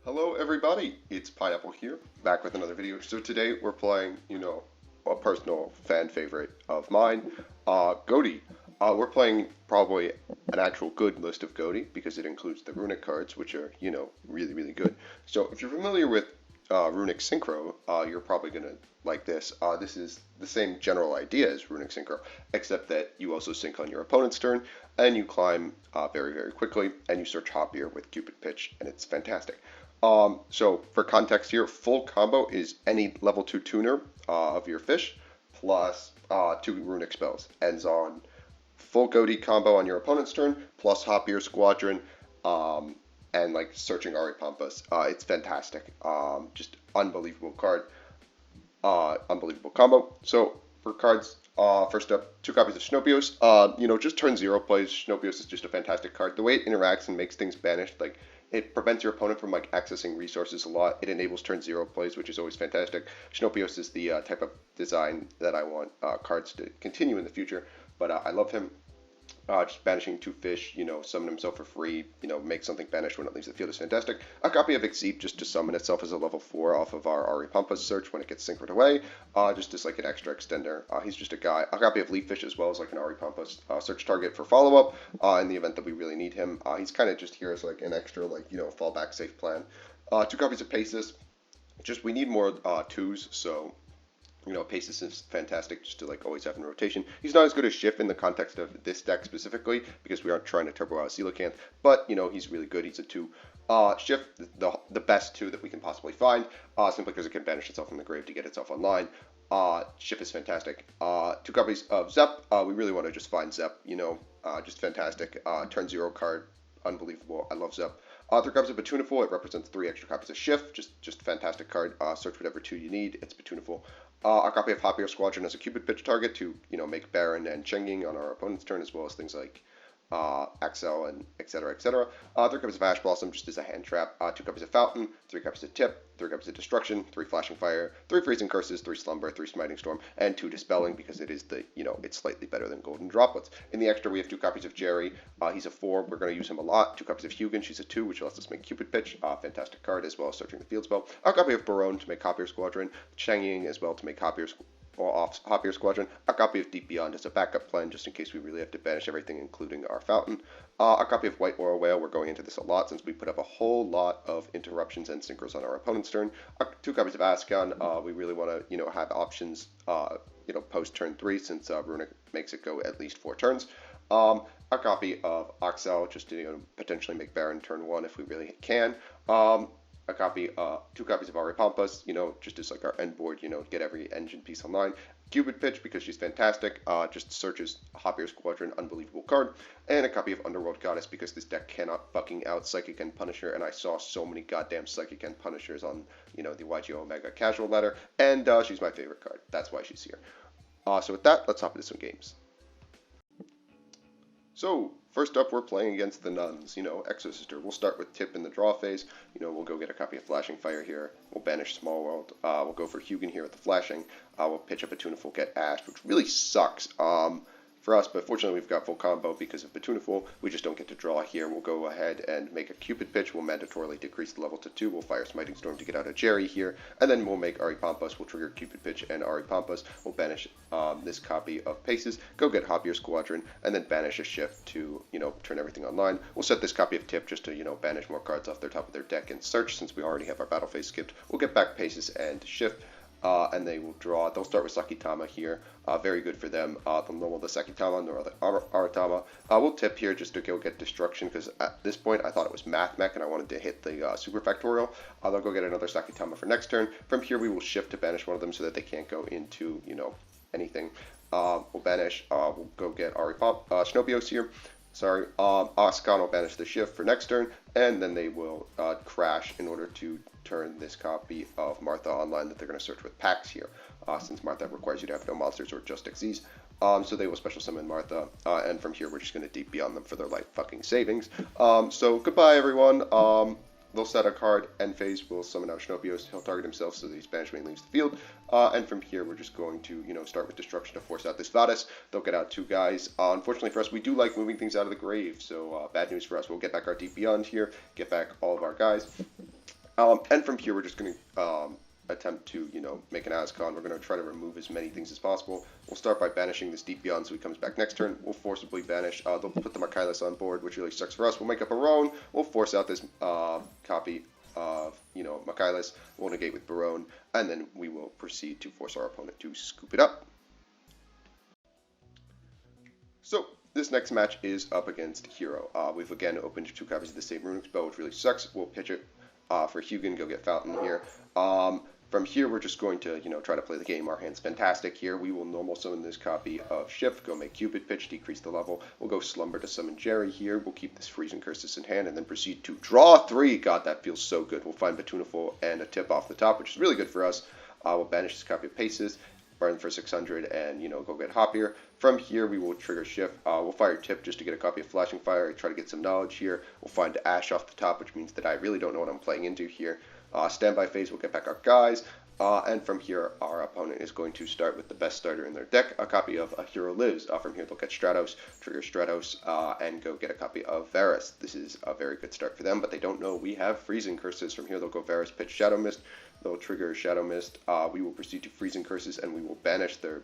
Hello everybody, it's Pineapple here, back with another video. So today we're playing, a personal fan favorite of mine, Ghoti. We're playing probably an actual good list of Ghoti because it includes the Runick cards, which are, really, really good. So if you're familiar with Runick Synchro, you're probably going to like this. This is the same general idea as Runick Synchro, except that you also sync on your opponent's turn, and you climb very, very quickly, and you search Hopier with Cupid Pitch, and it's fantastic. So for context here, full combo is any level 2 tuner of your fish plus 2 runic spells. Ends on full Ghoti combo on your opponent's turn plus Hopier Squadron and like searching Ari Pampas. It's fantastic. Just unbelievable card. Unbelievable combo. So for cards, first up, 2 copies of Snopios. Just turn 0 plays. Snopios is just a fantastic card. The way it interacts and makes things banished, like it prevents your opponent from like accessing resources a lot. It enables turn 0 plays, which is always fantastic. Snopios is the type of design that I want cards to continue in the future. But I love him. Just banishing 2 fish, summon himself for free, make something banish when it leaves the field is fantastic. A copy of Exceed just to summon itself as a level 4 off of our Ari Pampas search when it gets synchroed away, just as like an extra extender. He's just a guy. A copy of Leaf Fish as well as like an Ari Pampas search target for follow-up in the event that we really need him. He's kind of just here as like an extra fallback safe plan. 2 copies of Paces. Just we need more 2s, so Paces is fantastic just to like always have in rotation. He's not as good as Schiff in the context of this deck specifically because we aren't trying to turbo out Coelacanth, but he's really good. He's a 2. Schiff, the best 2 that we can possibly find, simply because it can banish itself from the grave to get itself online. Schiff is fantastic. 2 copies of Zep. We really want to just find Zep, just fantastic. Turn 0 card, unbelievable. I love Zep. 3 copies of Batunaful. It represents 3 extra copies of Schiff. Just fantastic card. Search whatever 2 you need. It's Batunaful. A copy of Hopier Squadron as a Cupid Pitch target to, make Baron and Chenging on our opponent's turn, as well as things like Axel and etc. etc. 3 copies of Ash Blossom just as a hand trap. 2 copies of Fountain. 3 copies of Tip. 3 copies of Destruction. 3 Flashing Fire. 3 Freezing Curses. 3 Slumber. 3 Smiting Storm. And 2 Dispelling because it is the, it's slightly better than Golden Droplets. In the extra, we have 2 copies of Jerry. He's a 4. We're going to use him a lot. 2 copies of Hugin. She's a 2, which lets us make Cupid Pitch. Fantastic card, as well as Searching the Field spell. A copy of Barone to make Hopier Squadron. Changing as well to make Hopier Squadron. A copy of Deep Beyond as a backup plan, just in case we really have to banish everything, including our Fountain. A copy of White Oil Whale. We're going into this a lot since we put up a whole lot of interruptions and synchros on our opponent's turn. 2 copies of Ascon. We really want to, have options, post turn 3 since Runick makes it go at least 4 turns. A copy of Oxel, just to potentially make Baron turn 1 if we really can. A copy, 2 copies of Ari Pampas, just as like our end board, get every engine piece online. Cupid Pitch because she's fantastic, just searches Hopier Squadron, unbelievable card. And a copy of Underworld Goddess because this deck cannot fucking out Psychic and Punisher, and I saw so many goddamn Psychic and Punishers on, the YGO Omega casual ladder, and she's my favorite card. That's why she's here. So with that, let's hop into some games. So, first up, we're playing against the Nuns, Exorcister. We'll start with Tip in the draw phase. We'll go get a copy of Flashing Fire here. We'll banish Small World. We'll go for Hugin here with the Flashing. We'll pitch up a Batunaful, get Ash, which really sucks for us, but fortunately we've got full combo because of Batunaful. We just don't get to draw here. We'll go ahead and make a Cupid Pitch. We'll mandatorily decrease the level to 2. We'll fire Smiting Storm to get out of Jerry here, and then we'll make Ari Pampas. We'll trigger Cupid Pitch and Ari Pampas. We'll banish this copy of Paces, go get Hopier Squadron, and then banish a Shift to, turn everything online. We'll set this copy of Tip just to, banish more cards off their top of their deck and search since we already have our battle phase skipped. We'll get back Paces and Shift. And they will draw. They'll start with Sakitama here. Very good for them. They'll normal the Sakitama, nor the Aratama. We'll tip here just to go get Destruction, because at this point I thought it was Math Mech and I wanted to hit the Super Factorial. They'll go get another Sakitama for next turn. From here we will shift to banish one of them so that they can't go into, anything. We'll banish. We'll go get Snopios here. Sorry, Ascon will banish the Shift for next turn, and then they will crash in order to turn this copy of Martha online that they're going to search with Pax here, since Martha requires you to have no monsters or just Xyz. So they will special summon Martha, and from here we're just going to deep beyond them for their life fucking savings. So goodbye everyone. They'll set a card, end phase, we'll summon out Snopios, he'll target himself so that he's banished when he leaves the field, and from here we're just going to, start with Destruction to force out this Vadas. They'll get out 2 guys. Unfortunately for us, we do like moving things out of the grave, so bad news for us. We'll get back our Deep Beyond here, get back all of our guys. And from here, we're just going to attempt to, make an Ascon. We're going to try to remove as many things as possible. We'll start by banishing this deep beyond so he comes back next turn. We'll forcibly banish. They'll put the Michaelis on board, which really sucks for us. We'll make up our own. We'll force out this copy of, Michaelis. We'll negate with Barone, and then we will proceed to force our opponent to scoop it up. So, this next match is up against Hero. We've again opened 2 copies of the same Runick spell, which really sucks. We'll pitch it for Hugin, go get Fountain here. From here, we're just going to, try to play the game. Our hand's fantastic here. We will normal summon this copy of Shift, go make Cupid pitch, decrease the level. We'll go Slumber to summon Jerry here. We'll keep this Freezing Curses in hand, and then proceed to draw 3. God, that feels so good. We'll find Batunaful and a tip off the top, which is really good for us. We'll banish this copy of Paces, burn for 600, and, go get Hoppier. From here, we will trigger Shift. We'll fire Tip just to get a copy of Flashing Fire, try to get some knowledge here. We'll find Ash off the top, which means that I really don't know what I'm playing into here. Standby phase, we'll get back our guys. And from here, our opponent is going to start with the best starter in their deck, a copy of A Hero Lives. From here, they'll get Stratos, trigger Stratos, and go get a copy of Varus. This is a very good start for them, but they don't know we have Freezing Curses. From here, they'll go Varus, pitch Shadow Mist. They'll trigger Shadow Mist. We will proceed to Freezing Curses, and we will banish their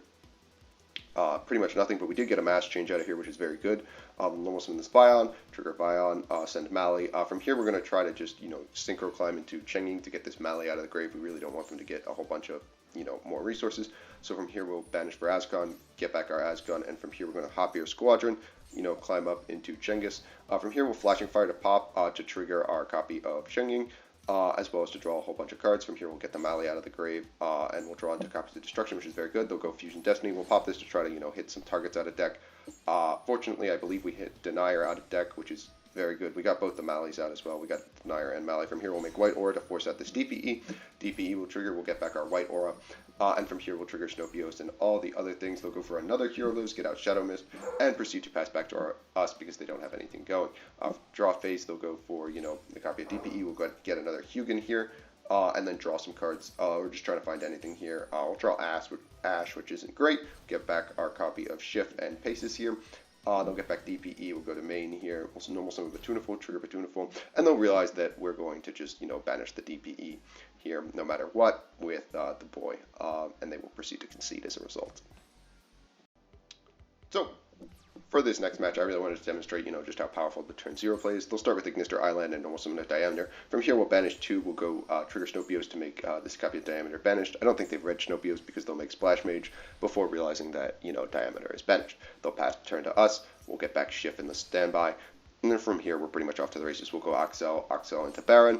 pretty much nothing, but we did get a mass change out of here, which is very good. Normal summon this Bion, trigger Bion, send Mali. From here, we're going to try to just, synchro climb into Chenging to get this Mali out of the grave. We really don't want them to get a whole bunch of, more resources. So from here, we'll banish for Ascon, get back our Ascon, and from here, we're going to Hoppier Squadron, climb up into Chenghis. From here, we'll Flashing Fire to pop to trigger our copy of Chenging. As well as to draw a whole bunch of cards. From here, we'll get the Mali out of the grave, and we'll draw into copies of Destruction, which is very good. They'll go Fusion Destiny. We'll pop this to try to, hit some targets out of deck. Fortunately, I believe we hit Denier out of deck, which is very good. We got both the Malis out as well. We got Denier and Mali. From here, we'll make White Aura to force out this DPE. DPE will trigger. We'll get back our White Aura. And from here, we'll trigger Snopios and all the other things. They'll go for another Hero Lives, get out Shadow Mist, and proceed to pass back to us because they don't have anything going. Draw phase, they'll go for, the copy of DPE. We'll go get another Hugin here, and then draw some cards. We're just trying to find anything here. We'll draw Ash, which isn't great. Get back our copy of Shift and Paces here. They'll get back DPE, we'll go to main here, we'll normal summon Batunaful, trigger Batunaful, and they'll realize that we're going to just, banish the DPE here no matter what with the boy, and they will proceed to concede as a result. So, for this next match, I really wanted to demonstrate, just how powerful the turn 0 play is. They'll start with Ignister Island and normal summon a Diameter. From here, we'll banish 2. We'll go trigger Snopios to make this copy of Diameter banished. I don't think they've read Snopios because they'll make Splash Mage before realizing that, Diameter is banished. They'll pass the turn to us. We'll get back Shift in the standby. And then from here, we're pretty much off to the races. We'll go Oxel into Baron.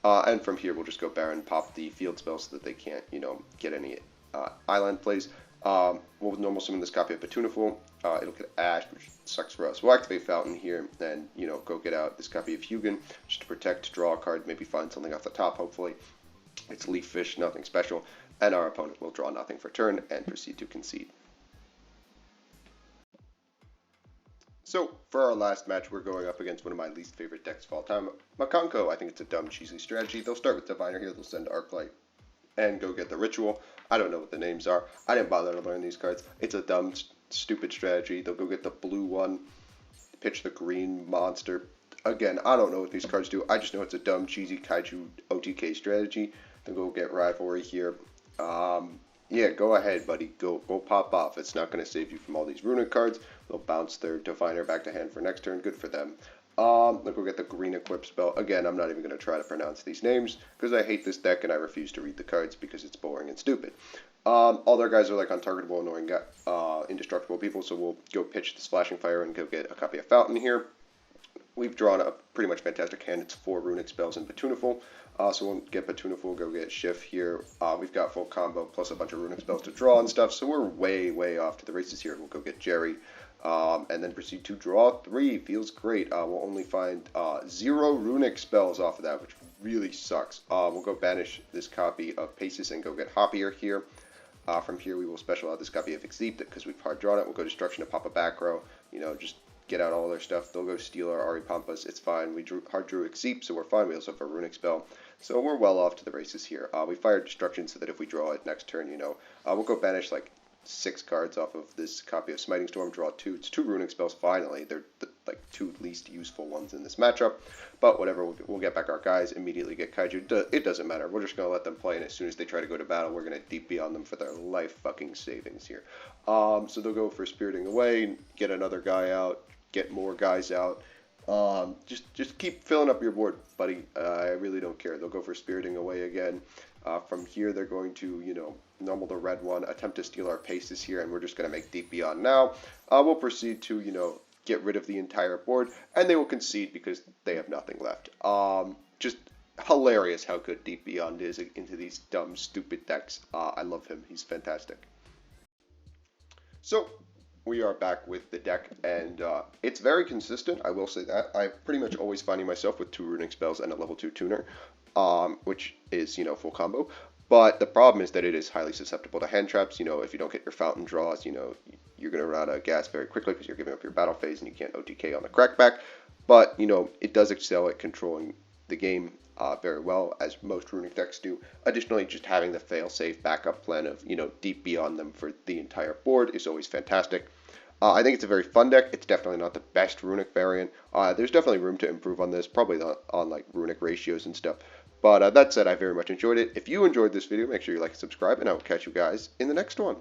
And from here, we'll just go Baron, pop the field spell so that they can't, get any island plays. We'll normal summon this copy of Batunaful. It'll get Ash, which sucks for us. We'll activate Fountain here, and, go get out this copy of Hugin, just to protect, draw a card, maybe find something off the top, hopefully. It's Leaf Fish, nothing special, and our opponent will draw nothing for turn and proceed to concede. So, for our last match, we're going up against one of my least favorite decks of all time, Makanko. I think it's a dumb, cheesy strategy. They'll start with Diviner here, they'll send Arclight, and go get the Ritual. I don't know what the names are. I didn't bother to learn these cards. It's a dumb, stupid strategy. They'll go get the blue one, pitch the green monster. Again, I don't know what these cards do. I just know it's a dumb, cheesy Kaiju OTK strategy. They'll go get Rivalry here. Yeah, go ahead, buddy. Go pop off. It's not going to save you from all these Runick cards. They'll bounce their Diviner back to hand for next turn. Good for them. They'll go get the green equip spell. Again, I'm not even going to try to pronounce these names because I hate this deck and I refuse to read the cards because it's boring and stupid. All their guys are like untargetable, annoying, indestructible people, so we'll go pitch the Splashing Fire and go get a copy of Fountain here. We've drawn a pretty much fantastic hand. It's 4 Runick spells and Batunaful. So we'll get Batunaful, go get Shift here. We've got full combo plus a bunch of Runick spells to draw and stuff, so we're way off to the races here. We'll go get Jerry. And then proceed to draw 3. Feels great. We'll only find 0 Runick spells off of that, which really sucks. We'll go banish this copy of Paces and go get Hoppier here. From here, we will special out this copy of Except because we've hard drawn it. We'll go Destruction to pop a back row. Just get out all their stuff. They'll go steal our Ari Pampas. It's fine. We hard drew Except, so we're fine. We also have a Runick spell. So we're well off to the races here. We fired Destruction so that if we draw it next turn, we'll go banish like 6 cards off of this copy of Smiting Storm, draw 2. It's 2 Runick spells finally. like 2 least useful ones in this matchup. But whatever, we'll get back our guys, immediately get Kaiju. It doesn't matter. We're just going to let them play, and as soon as they try to go to battle, we're going to DP on them for their life fucking savings here. So they'll go for Spiriting Away, get another guy out, get more guys out. Just keep filling up your board, buddy. I really don't care. They'll go for Spiriting Away again. From here, they're going to, normal the red one, attempt to steal our paces here, and we're just going to make DP on now. We'll proceed to, get rid of the entire board, and they will concede because they have nothing left. Just hilarious how good Deep Beyond is into these dumb, stupid decks. I love him. He's fantastic. So, we are back with the deck, and it's very consistent, I will say that. I'm pretty much always finding myself with 2 Runick spells and a level 2 tuner, which is, full combo. But the problem is that it is highly susceptible to hand traps. If you don't get your fountain draws, you're going to run out of gas very quickly because you're giving up your battle phase and you can't OTK on the crackback. But, it does excel at controlling the game very well, as most Runick decks do. Additionally, just having the fail-safe backup plan of, Deep Beyond them for the entire board is always fantastic. I think it's a very fun deck. It's definitely not the best Runick variant. There's definitely room to improve on this, probably not on like Runick ratios and stuff. But that said, I very much enjoyed it. If you enjoyed this video, make sure you like and subscribe, and I will catch you guys in the next one.